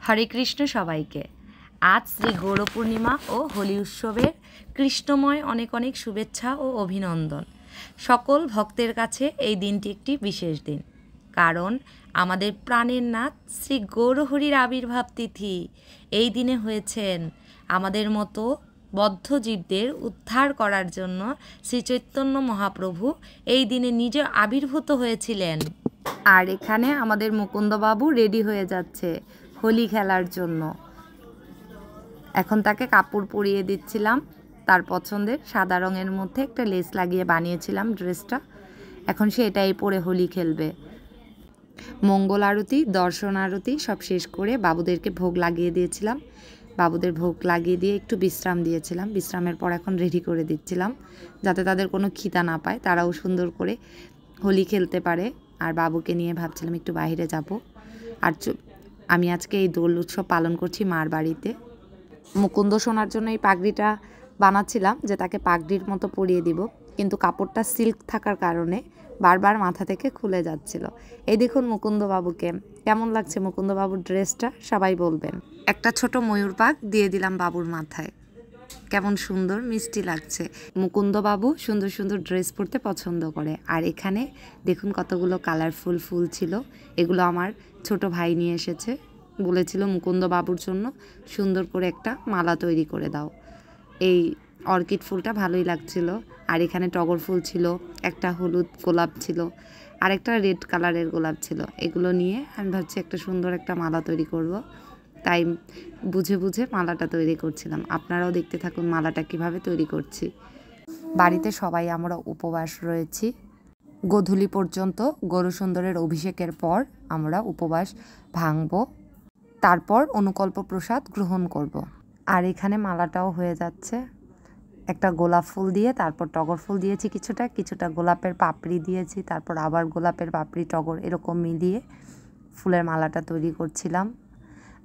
হরে কৃষ্ণ সবাইকে। আজ শ্রী গৌর পূর্ণিমা ও হোলি উৎসবের কৃষ্ণময় অনেক অনেক শুভেচ্ছা ও অভিনন্দন। সকল ভক্তের কাছে এই দিনটি একটি বিশেষ দিন, কারণ আমাদের প্রাণের নাথ শ্রী গৌরহরির আবির্ভাব তিথি। এই দিনে হয়েছেন আমাদের মতো বদ্ধ জীবদের উদ্ধার করার জন্য শ্রী চৈতন্য মহাপ্রভু এই দিনে নিজে আবির্ভূত হয়েছিলেন। আর এখানে আমাদের মুকুন্দবাবু রেডি হয়ে যাচ্ছে হোলি খেলার জন্য। এখন তাকে কাপড় পরিয়ে দিচ্ছিলাম, তার পছন্দের সাদা রঙের মধ্যে একটা লেস লাগিয়ে বানিয়েছিলাম ড্রেসটা। এখন সে এটাই পরে হোলি খেলবে। মঙ্গল আরতি, দর্শন আরতি সব শেষ করে বাবুদেরকে ভোগ লাগিয়ে দিয়েছিলাম। বাবুদের ভোগ লাগিয়ে দিয়ে একটু বিশ্রাম দিয়েছিলাম। বিশ্রামের পর এখন রেডি করে দিচ্ছিলাম, যাতে তাদের কোনো খিদা না পায়, তারাও সুন্দর করে হোলি খেলতে পারে। আর বাবুকে নিয়ে ভাবছিলাম একটু বাইরে যাব। আর আমি আজকে এই দোল উৎসব পালন করছি মার বাড়িতে। মুকুন্দ সোনার জন্য এই পাগড়িটা বানাচ্ছিলাম, যে তাকে পাগড়ির মতো পরিয়ে দিব, কিন্তু কাপড়টা সিল্ক থাকার কারণে বারবার মাথা থেকে খুলে যাচ্ছিল। এই দেখুন মুকুন্দবাবুকে, কেমন লাগছে মুকুন্দবাবুর ড্রেসটা সবাই বলবেন। একটা ছোট ময়ূর পাক দিয়ে দিলাম বাবুর মাথায়, কেমন সুন্দর মিষ্টি লাগছে। মুকুন্দবাবু সুন্দর সুন্দর ড্রেস পরতে পছন্দ করে। আর এখানে দেখুন কতগুলো কালারফুল ফুল ছিল, এগুলো আমার ছোট ভাই নিয়ে এসেছে। বলেছিল মুকুন্দবাবুর জন্য সুন্দর করে একটা মালা তৈরি করে দাও। এই অর্কিড ফুলটা ভালোই লাগছিল। আর এখানে টগর ফুল ছিল, একটা হলুদ গোলাপ ছিল, আর একটা রেড কালারের গোলাপ ছিল। এগুলো নিয়ে আমি ভাবছি একটা সুন্দর একটা মালা তৈরি করব, তাই বুঝে বুঝে মালাটা তৈরি করছিলাম। আপনারাও দেখতে থাকুন মালাটা কিভাবে তৈরি করছি। বাড়িতে সবাই আমরা উপবাস রয়েছি গোধূলি পর্যন্ত। গৌরসুন্দরের অভিষেকের পর আমরা উপবাস ভাঙব, তারপর অনুকল্প প্রসাদ গ্রহণ করব। আর এখানে মালাটাও হয়ে যাচ্ছে। একটা গোলাপ ফুল দিয়ে, তারপর টগর ফুল দিয়েছি, কিছুটা গোলাপের পাপড়ি দিয়েছি, তারপর আবার গোলাপের পাপড়ি টগর এরকম মিলিয়ে ফুলের মালাটা তৈরি করছিলাম।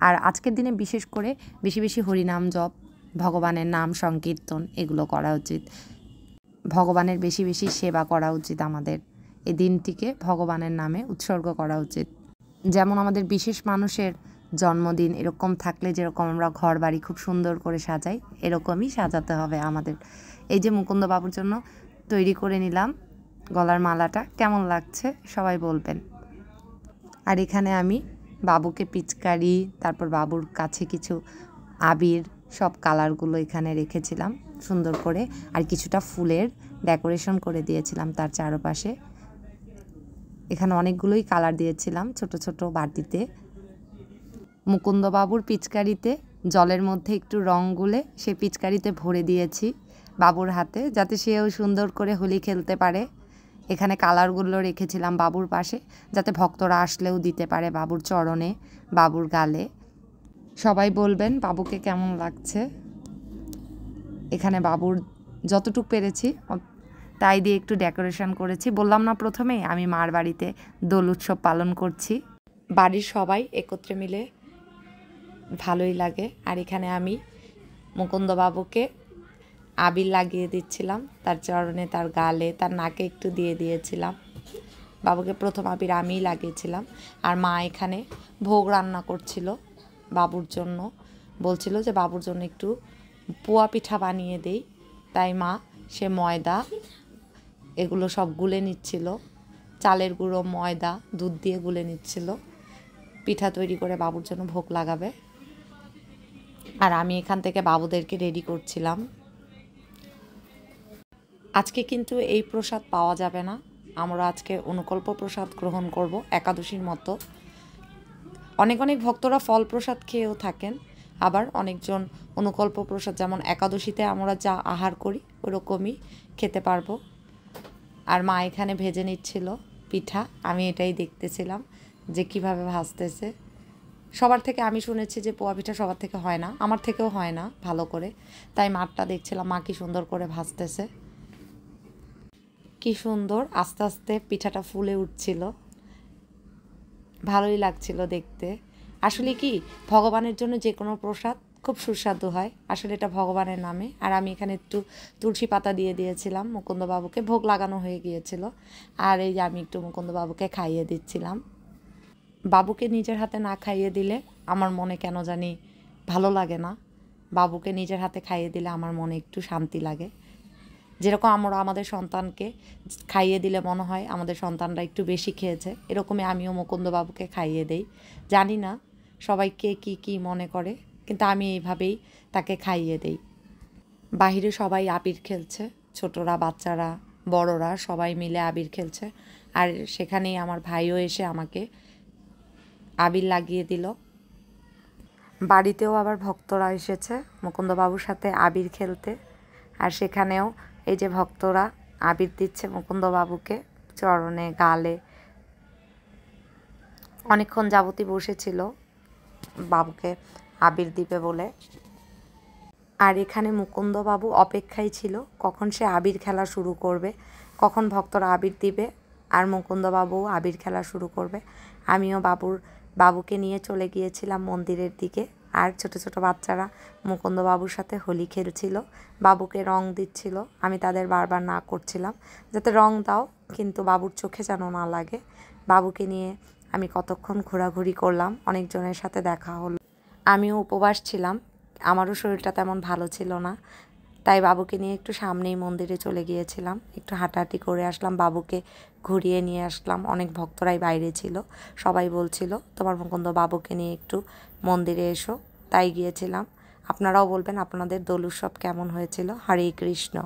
আর আজকের দিনে বিশেষ করে বেশি বেশি হরিনাম জপ, ভগবানের নাম সংকীর্তন এগুলো করা উচিত। ভগবানের বেশি বেশি সেবা করা উচিত। আমাদের এই দিনটিকে ভগবানের নামে উৎসর্গ করা উচিত। যেমন আমাদের বিশেষ মানুষের জন্মদিন এরকম থাকলে যেরকম আমরা ঘর বাড়ি খুব সুন্দর করে সাজাই, এরকমই সাজাতে হবে আমাদের। এই যে মুকুন্দবাবুর জন্য তৈরি করে নিলাম গলার মালাটা, কেমন লাগছে সবাই বলবেন। আর এখানে আমি বাবুকে পিচকারি, তারপর বাবুর কাছে কিছু আবির, সব কালারগুলো এখানে রেখেছিলাম সুন্দর করে। আর কিছুটা ফুলের ডেকোরেশন করে দিয়েছিলাম তার চারপাশে। এখানে অনেকগুলোই কালার দিয়েছিলাম ছোট ছোট বাটিতে। মুকুন্দবাবুর পিচকারিতে জলের মধ্যে একটু রং গুলে সে পিচকারিতে ভরে দিয়েছি বাবুর হাতে, যাতে সেও সুন্দর করে হোলি খেলতে পারে। এখানে কালারগুলো রেখেছিলাম বাবুর পাশে, যাতে ভক্তরা আসলেও দিতে পারে বাবুর চরণে, বাবুর গালে। সবাই বলবেন বাবুকে কেমন লাগছে। এখানে বাবুর যতটুকু পেরেছি তাই দিয়ে একটু ডেকোরেশন করেছি। বললাম না প্রথমেই আমি মার বাড়িতে দোল উৎসব পালন করছি। বাড়ির সবাই একত্রে মিলে ভালোই লাগে। আর এখানে আমি মুকুন্দবাবুকে আবির লাগিয়ে দিচ্ছিলাম তার চরণে, তার গালে, তার নাকে একটু দিয়ে দিয়েছিলাম। বাবুকে প্রথম আবির আমিই লাগিয়েছিলাম। আর মা এখানে ভোগ রান্না করছিল বাবুর জন্য, বলছিল যে বাবুর জন্য একটু পোয়া পিঠা বানিয়ে দেই। তাই মা সে ময়দা এগুলো সব গুলে নিচ্ছিল, চালের গুঁড়ো, ময়দা, দুধ দিয়ে গুলে নিচ্ছিল, পিঠা তৈরি করে বাবুর জন্য ভোগ লাগাবে। আর আমি এখান থেকে বাবুদেরকে রেডি করছিলাম। আজকে কিন্তু এই প্রসাদ পাওয়া যাবে না, আমরা আজকে অনুকল্প প্রসাদ গ্রহণ করব একাদশীর মতো। অনেক অনেক ভক্তরা ফল প্রসাদ খেয়েও থাকেন, আবার অনেকজন অনুকল্প প্রসাদ, যেমন একাদশীতে আমরা যা আহার করি ওরকমই খেতে পারবো। আর মা এখানে ভেজে নিচ্ছিল পিঠা, আমি এটাই দেখতেছিলাম যে কিভাবে ভাজতেছে। সবার থেকে আমি শুনেছি যে পোয়া পিঠা সবার থেকে হয় না, আমার থেকেও হয় না ভালো করে, তাই মারটা দেখছিলাম মা কি সুন্দর করে ভাজতেছে। কি সুন্দর আস্তে আস্তে পিঠাটা ফুলে উঠছিল, ভালোই লাগছিল দেখতে। আসলে কি ভগবানের জন্য যে কোনো প্রসাদ খুব সুস্বাদু হয়, আসলে এটা ভগবানের নামে। আর আমি এখানে একটু তুলসী পাতা দিয়ে দিয়েছিলাম, মুকুন্দবাবুকে ভোগ লাগানো হয়ে গিয়েছিল। আর এই যে আমি একটু মুকুন্দবাবুকে খাইয়ে দিচ্ছিলাম। বাবুকে নিজের হাতে না খাইয়ে দিলে আমার মনে কেন জানি ভালো লাগে না। বাবুকে নিজের হাতে খাইয়ে দিলে আমার মনে একটু শান্তি লাগে। যেরকম আমরা আমাদের সন্তানকে খাইয়ে দিলে মনে হয় আমাদের সন্তানরা একটু বেশি খেয়েছে, এরকমই আমিও মুকুন্দবাবুকে খাইয়ে দেই। জানি না সবাই কে কী মনে করে, কিন্তু আমি এইভাবেই তাকে খাইয়ে দেই। বাহিরে সবাই আবির খেলছে, ছোটরা, বাচ্চারা, বড়রা সবাই মিলে আবির খেলছে। আর সেখানেই আমার ভাইও এসে আমাকে আবির লাগিয়ে দিল। বাড়িতেও আবার ভক্তরা এসেছে মুকুন্দবাবুর সাথে আবির খেলতে। আর সেখানেও এই যে ভক্তরা আবির দিচ্ছে মুকুন্দবাবুকে চরণে, গালে। অনেকক্ষণ যাবতই বসেছিল বাবুকে আবির দিবে বলে। আর এখানে মুকুন্দবাবু অপেক্ষায় ছিল কখন সে আবির খেলা শুরু করবে, কখন ভক্তরা আবির দিবে আর মুকুন্দবাবুও আবির খেলা শুরু করবে। আমিও বাবুকে নিয়ে চলে গিয়েছিলাম মন্দিরের দিকে। আর ছোট ছোট বাচ্চারা মুকুন্দবাবুর সাথে হোলি খেলছিল, বাবুকে রং দিচ্ছিল। আমি তাদের বারবার না করছিলাম যাতে রং দাও, কিন্তু বাবুর চোখে যেন না লাগে। বাবুকে নিয়ে আমি কতক্ষণ ঘোরাঘুরি করলাম, অনেকজনের সাথে দেখা হলো। আমিও উপবাস ছিলাম, আমারও শরীরটা তেমন ভালো ছিল না, তাই বাবুকে নিয়ে একটু সামনেই মন্দিরে চলে গিয়েছিলাম, একটু হাঁটাহাঁটি করে আসলাম, বাবুকে ঘুরিয়ে নিয়ে আসলাম। অনেক ভক্তরাই বাইরে ছিল, সবাই বলছিল তোমার মুকুন্দ বাবুকে নিয়ে একটু মন্দিরে এসো, তাই গিয়েছিলাম। আপনারাও বলবেন আপনাদের দোল উৎসব কেমন হয়েছিল। হরে কৃষ্ণ।